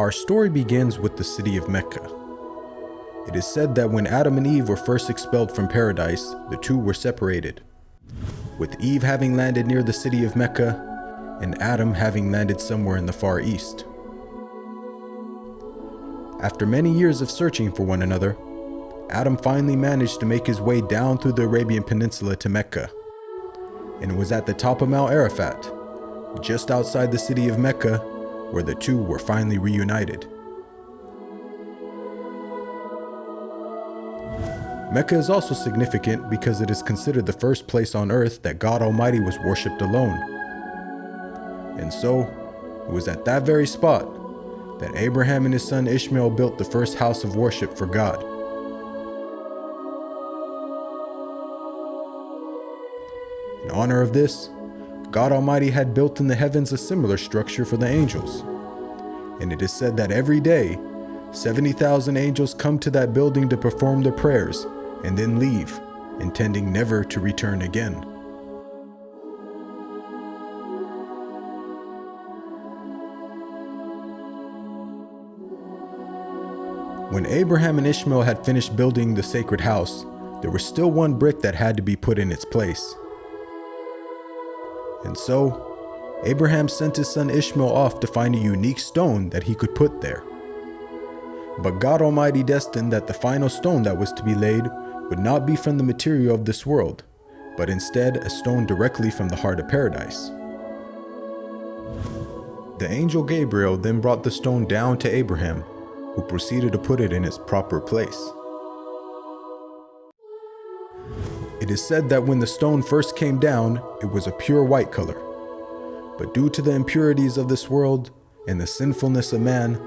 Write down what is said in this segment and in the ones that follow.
Our story begins with the city of Mecca. It is said that when Adam and Eve were first expelled from paradise, the two were separated, with Eve having landed near the city of Mecca and Adam having landed somewhere in the Far East. After many years of searching for one another, Adam finally managed to make his way down through the Arabian Peninsula to Mecca, and it was at the top of Mount Arafat, just outside the city of Mecca, where the two were finally reunited. Mecca is also significant because it is considered the first place on earth that God Almighty was worshipped alone. And so, it was at that very spot that Abraham and his son Ishmael built the first house of worship for God. In honor of this, God Almighty had built in the heavens a similar structure for the angels. And it is said that every day, 70,000 angels come to that building to perform their prayers and then leave, intending never to return again. When Abraham and Ishmael had finished building the sacred house, there was still one brick that had to be put in its place. And so, Abraham sent his son Ishmael off to find a unique stone that he could put there. But God Almighty destined that the final stone that was to be laid would not be from the material of this world, but instead a stone directly from the heart of paradise. The angel Gabriel then brought the stone down to Abraham, who proceeded to put it in its proper place. It is said that when the stone first came down, it was a pure white color. But due to the impurities of this world and the sinfulness of man,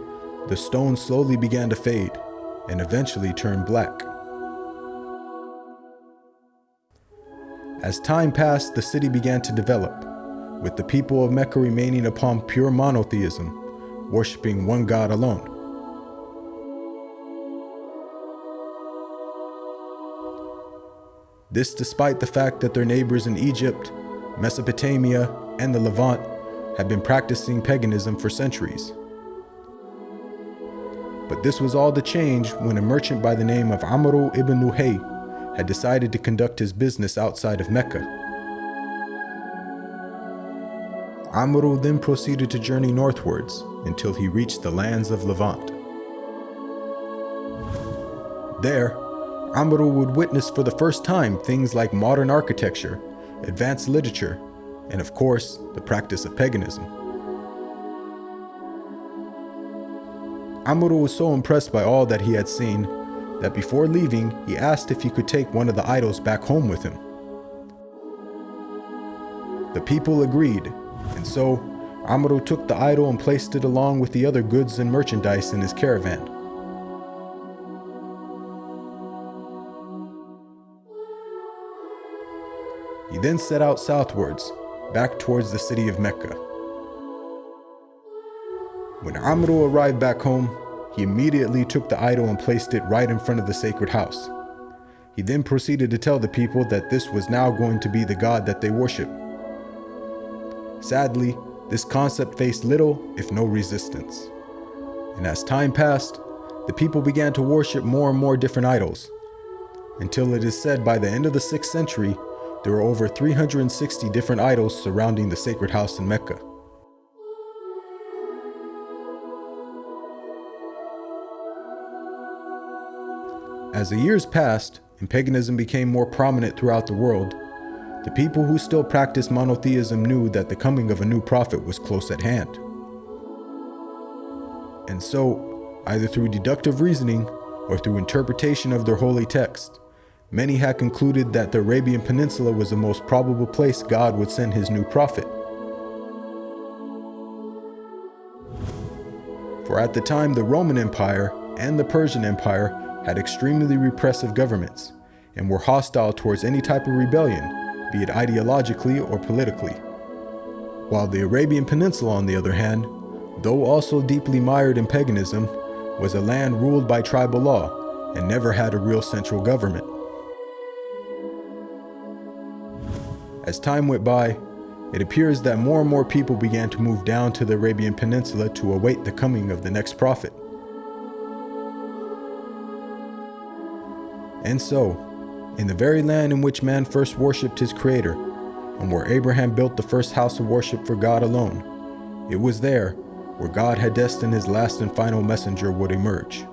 the stone slowly began to fade and eventually turned black. As time passed, the city began to develop, with the people of Mecca remaining upon pure monotheism, worshiping one God alone. This despite the fact that their neighbors in Egypt, Mesopotamia, and the Levant had been practicing paganism for centuries. But this was all to change when a merchant by the name of Amr ibn Luhay had decided to conduct his business outside of Mecca. Amr then proceeded to journey northwards until he reached the lands of Levant. There, Amr would witness for the first time things like modern architecture, advanced literature, and of course, the practice of paganism. Amr was so impressed by all that he had seen that before leaving, he asked if he could take one of the idols back home with him. The people agreed, and so Amr took the idol and placed it along with the other goods and merchandise in his caravan. He then set out southwards, back towards the city of Mecca. When Amr arrived back home, he immediately took the idol and placed it right in front of the sacred house. He then proceeded to tell the people that this was now going to be the God that they worship. Sadly, this concept faced little, if no resistance. And as time passed, the people began to worship more and more different idols, until it is said by the end of the 6th century, there were over 360 different idols surrounding the sacred house in Mecca. As the years passed and paganism became more prominent throughout the world, the people who still practiced monotheism knew that the coming of a new prophet was close at hand. And so, either through deductive reasoning or through interpretation of their holy text, many had concluded that the Arabian Peninsula was the most probable place God would send his new prophet. For at the time, the Roman Empire and the Persian Empire had extremely repressive governments and were hostile towards any type of rebellion, be it ideologically or politically. While the Arabian Peninsula, on the other hand, though also deeply mired in paganism, was a land ruled by tribal law and never had a real central government. As time went by, It appears that more and more people began to move down to the Arabian Peninsula to await the coming of the next prophet. And so, in the very land in which man first worshipped his Creator, and where Abraham built the first house of worship for God alone, it was there where God had destined his last and final messenger would emerge.